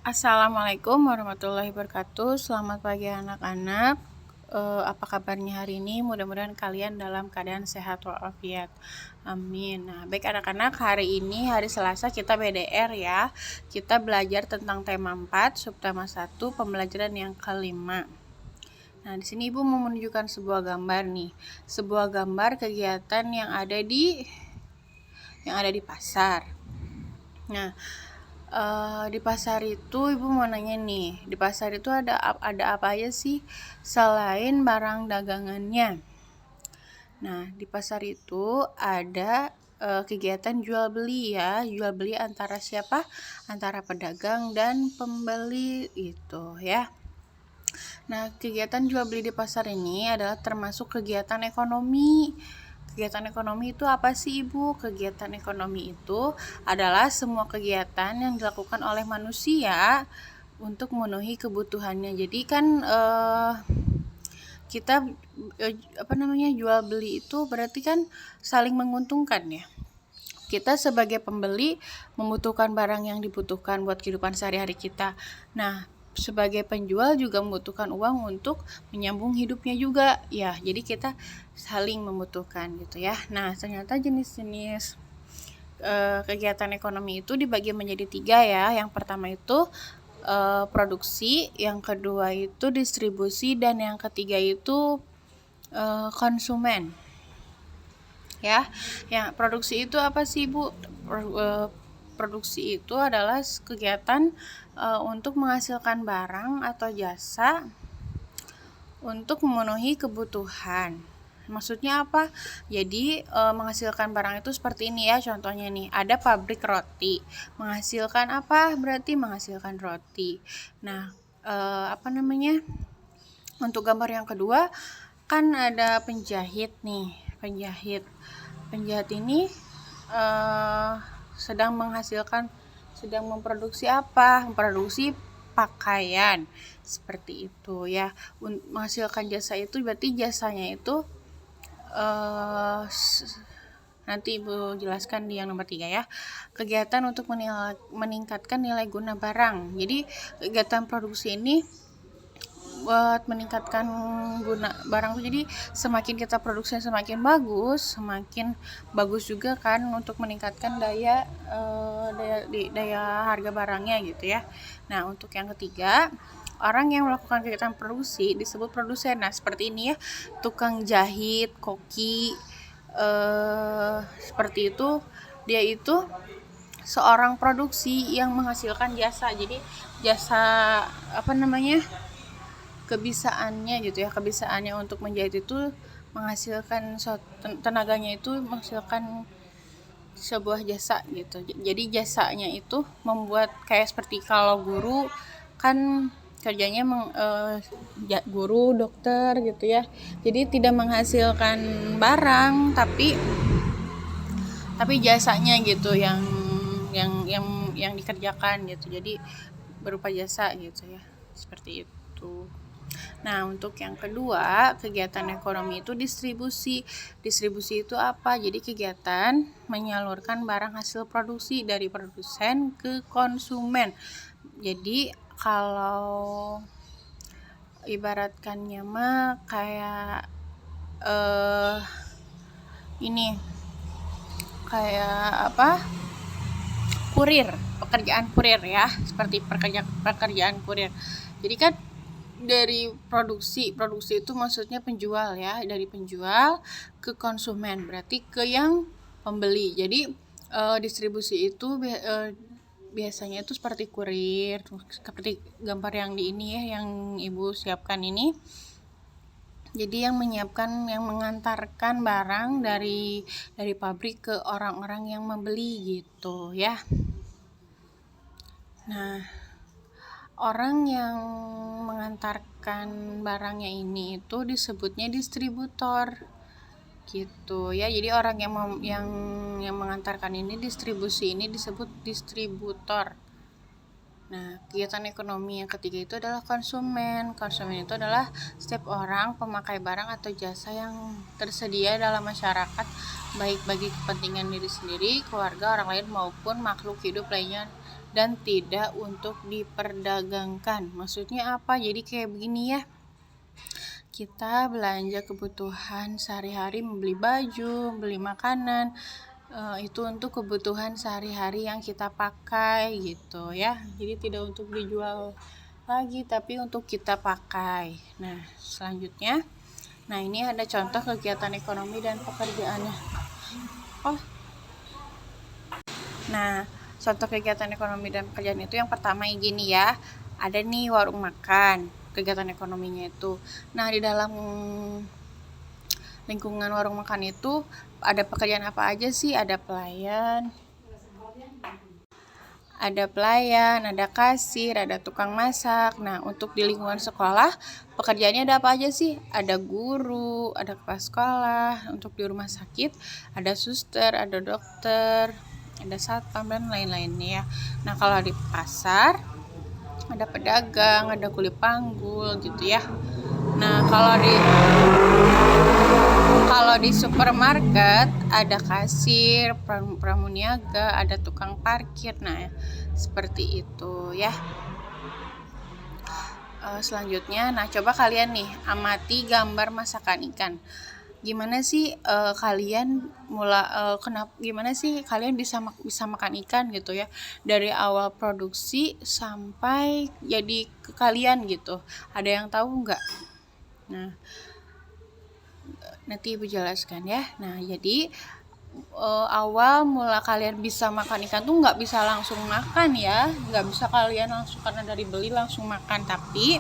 Assalamualaikum warahmatullahi wabarakatuh. Selamat pagi anak-anak. Apa kabarnya hari ini? Mudah-mudahan kalian dalam keadaan sehat walafiat. Amin. Nah, baik anak-anak, hari ini hari Selasa kita BDR ya. Kita belajar tentang tema 4, subtema 1, pembelajaran yang kelima. Nah, di sini Ibu mau menunjukkan sebuah gambar nih. Sebuah gambar kegiatan yang ada di pasar. Nah, di pasar itu Ibu mau nanya nih, di pasar itu ada apa aja sih selain barang dagangannya? Nah, di pasar itu ada kegiatan jual beli ya, jual beli antara siapa? Antara pedagang dan pembeli itu ya. Nah, kegiatan jual beli di pasar ini adalah termasuk kegiatan ekonomi. Kegiatan ekonomi itu apa sih Ibu? Kegiatan ekonomi itu adalah semua kegiatan yang dilakukan oleh manusia untuk memenuhi kebutuhannya. Jadi kan kita jual beli itu berarti kan saling menguntungkan ya. Kita sebagai pembeli membutuhkan barang yang dibutuhkan buat kehidupan sehari-hari kita. Nah, sebagai penjual juga membutuhkan uang untuk menyambung hidupnya juga ya, jadi kita saling membutuhkan gitu ya. Nah, ternyata jenis-jenis kegiatan ekonomi itu dibagi menjadi 3 ya. Yang pertama itu produksi, yang kedua itu distribusi, dan yang ketiga itu konsumen ya. Yang produksi itu apa sih Bu? Produksi itu adalah kegiatan untuk menghasilkan barang atau jasa untuk memenuhi kebutuhan. Maksudnya apa? Jadi menghasilkan barang itu seperti ini ya, contohnya nih, ada pabrik roti. Menghasilkan apa? Berarti menghasilkan roti. Nah, untuk gambar yang kedua kan ada penjahit nih, penjahit. Penjahit ini sedang memproduksi apa? Memproduksi pakaian seperti itu ya. Menghasilkan jasa itu berarti jasanya itu nanti Ibu jelaskan di yang nomor 3 ya. Kegiatan untuk meningkatkan nilai guna barang. Jadi kegiatan produksi ini buat meningkatkan guna barang. Jadi semakin kita produksinya semakin bagus juga kan untuk meningkatkan daya harga barangnya gitu ya. Nah, untuk yang ketiga, orang yang melakukan kegiatan produksi disebut produsen. Nah, seperti ini ya, tukang jahit, koki, seperti itu, dia itu seorang produksi yang menghasilkan jasa. Jadi jasa kebisaannya gitu ya, kebisaannya untuk menjahit itu menghasilkan tenaganya itu menghasilkan sebuah jasa gitu. Jadi jasanya itu membuat kayak seperti kalau guru kan kerjanya guru, dokter gitu ya. Jadi tidak menghasilkan barang tapi jasanya gitu yang dikerjakan gitu. Jadi berupa jasa gitu ya. Seperti itu. Nah, untuk yang kedua, kegiatan ekonomi itu distribusi. Distribusi itu apa? Jadi kegiatan menyalurkan barang hasil produksi dari produsen ke konsumen. Jadi kalau ibaratkannya mah kayak pekerjaan kurir ya, seperti pekerjaan kurir. Jadi kan dari produksi itu maksudnya penjual ya, dari penjual ke konsumen berarti ke yang pembeli. Jadi distribusi itu biasanya itu seperti kurir, seperti gambar yang di ini ya, yang Ibu siapkan ini. Jadi yang mengantarkan barang dari pabrik ke orang-orang yang membeli gitu ya. Nah, orang yang mengantarkan barangnya ini itu disebutnya distributor gitu ya. Jadi orang yang mengantarkan ini, distribusi ini disebut distributor. Nah, kegiatan ekonomi yang ketiga itu adalah konsumen. Konsumen itu adalah setiap orang pemakai barang atau jasa yang tersedia dalam masyarakat, baik bagi kepentingan diri sendiri, keluarga, orang lain maupun makhluk hidup lainnya dan tidak untuk diperdagangkan. Maksudnya apa? Jadi kayak begini ya, kita belanja kebutuhan sehari-hari, membeli baju, beli makanan, itu untuk kebutuhan sehari-hari yang kita pakai gitu ya. Jadi tidak untuk dijual lagi, tapi untuk kita pakai. Nah, selanjutnya, nah ini ada contoh kegiatan ekonomi dan pekerjaannya. Nah, contoh kegiatan ekonomi dan pekerjaan itu yang pertama gini ya, ada nih warung makan, kegiatan ekonominya itu. Nah, di dalam lingkungan warung makan itu ada pekerjaan apa aja sih? Ada pelayan, ada kasir, ada tukang masak. Nah, untuk di lingkungan sekolah, pekerjaannya ada apa aja sih? Ada guru, ada kepala sekolah. Untuk di rumah sakit, ada suster, ada dokter, ada satpam, dan lain-lainnya. Nah, kalau di pasar, ada pedagang, ada kuli panggul gitu ya. Nah, kalau di supermarket ada kasir, pramuniaga, ada tukang parkir. Nah, seperti itu ya. Selanjutnya, nah coba kalian nih amati gambar masakan ikan. Gimana sih gimana sih kalian bisa makan ikan gitu ya, dari awal produksi sampai jadi ke kalian gitu? Ada yang tahu nggak? Nah, nanti Ibu jelaskan ya. Nah, jadi awal mula kalian bisa makan ikan tuh nggak bisa langsung makan ya, nggak bisa kalian langsung karena dari beli langsung makan, tapi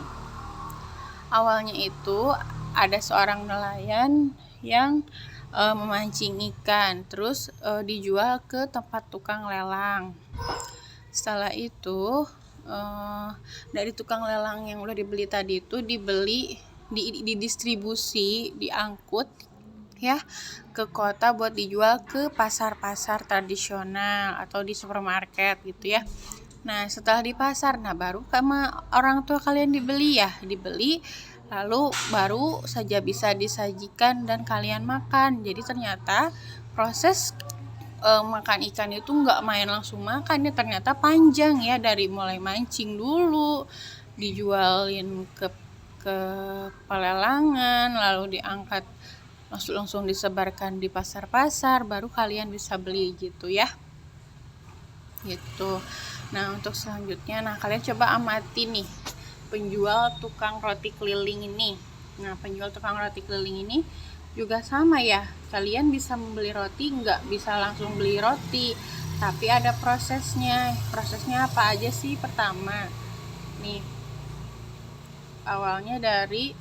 awalnya itu ada seorang nelayan yang memancing ikan, terus dijual ke tempat tukang lelang. Setelah itu dari tukang lelang yang udah dibeli tadi itu didistribusi, diangkut ya ke kota buat dijual ke pasar-pasar tradisional atau di supermarket gitu ya. Nah, setelah di pasar, nah baru sama orang tua kalian dibeli, lalu baru saja bisa disajikan dan kalian makan. Jadi ternyata proses makan ikan itu nggak main langsung makan ya, ternyata panjang ya, dari mulai mancing dulu, dijualin ke pelelangan, lalu diangkat langsung disebarkan di pasar-pasar, baru kalian bisa beli gitu ya. Gitu. Nah, untuk selanjutnya, nah kalian coba amati nih penjual tukang roti keliling ini. Nah, penjual tukang roti keliling ini juga sama ya. Kalian bisa membeli roti, nggak bisa langsung beli roti, tapi ada prosesnya. Prosesnya apa aja sih? Pertama, nih awalnya dari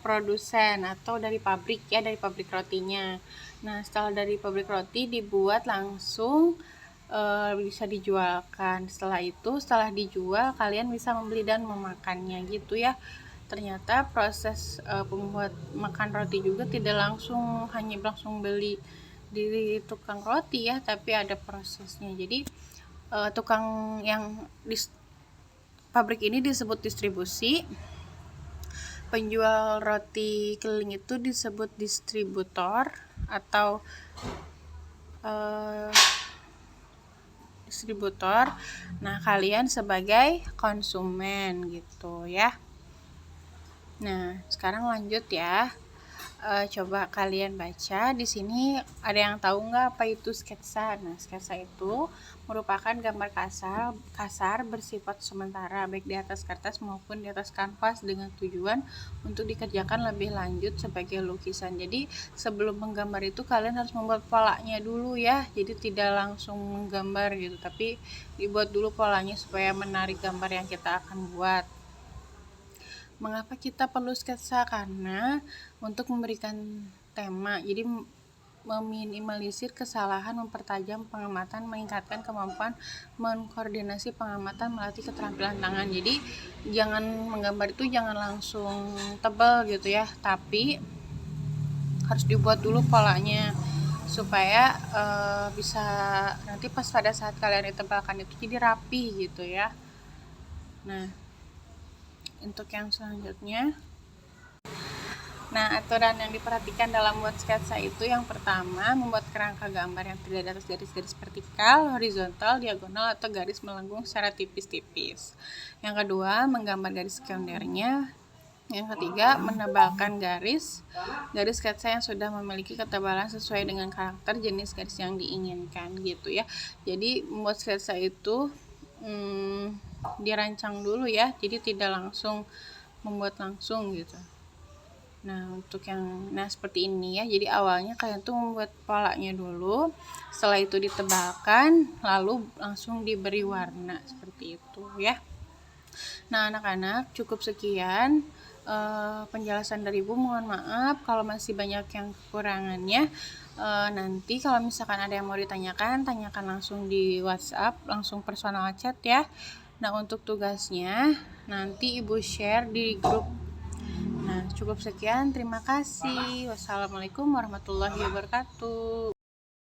produsen atau dari pabrik ya, dari pabrik rotinya. Nah, setelah dari pabrik roti dibuat langsung bisa dijualkan. Setelah dijual, kalian bisa membeli dan memakannya gitu ya. Ternyata proses pembuat makan roti juga tidak hanya langsung beli di tukang roti ya, tapi ada prosesnya. Jadi tukang yang di pabrik ini disebut distribusi, penjual roti keliling itu disebut distributor atau distributor. Nah, kalian sebagai konsumen gitu ya. Nah, sekarang lanjut ya. Coba kalian baca di sini, ada yang tahu nggak apa itu sketsa? Nah, sketsa itu merupakan gambar kasar bersifat sementara, baik di atas kertas maupun di atas kanvas, dengan tujuan untuk dikerjakan lebih lanjut sebagai lukisan. Jadi sebelum menggambar itu kalian harus membuat polanya dulu ya. Jadi tidak langsung menggambar gitu, tapi dibuat dulu polanya supaya menarik gambar yang kita akan buat. Mengapa kita perlu sketsa? Karena untuk memberikan tema, jadi meminimalisir kesalahan, mempertajam pengamatan, meningkatkan kemampuan mengkoordinasi pengamatan, melatih keterampilan tangan. Jadi menggambar itu jangan langsung tebal gitu ya, tapi harus dibuat dulu polanya supaya bisa nanti pas pada saat kalian ditebalkan itu jadi rapi gitu ya. Nah, untuk yang selanjutnya, Nah, aturan yang diperhatikan dalam membuat sketsa itu yang pertama, membuat kerangka gambar yang terdiri atas garis-garis vertikal, horizontal, diagonal, atau garis melengkung secara tipis-tipis. Yang kedua, menggambar garis sekundernya. Yang ketiga, menebalkan garis sketsa yang sudah memiliki ketebalan sesuai dengan karakter jenis garis yang diinginkan gitu ya. Jadi membuat sketsa itu dirancang dulu ya, jadi tidak langsung membuat langsung gitu. Nah, seperti ini ya. Jadi awalnya kalian tuh membuat polanya dulu, setelah itu ditebalkan, lalu langsung diberi warna seperti itu ya. Nah, anak-anak, cukup sekian penjelasan dari Ibu. Mohon maaf kalau masih banyak yang kekurangannya. Nanti kalau misalkan ada yang mau ditanyakan, tanyakan langsung di WhatsApp, langsung personal chat ya. Nah, untuk tugasnya nanti Ibu share di grup. Nah, cukup sekian. Terima kasih. Wassalamualaikum warahmatullahi wabarakatuh.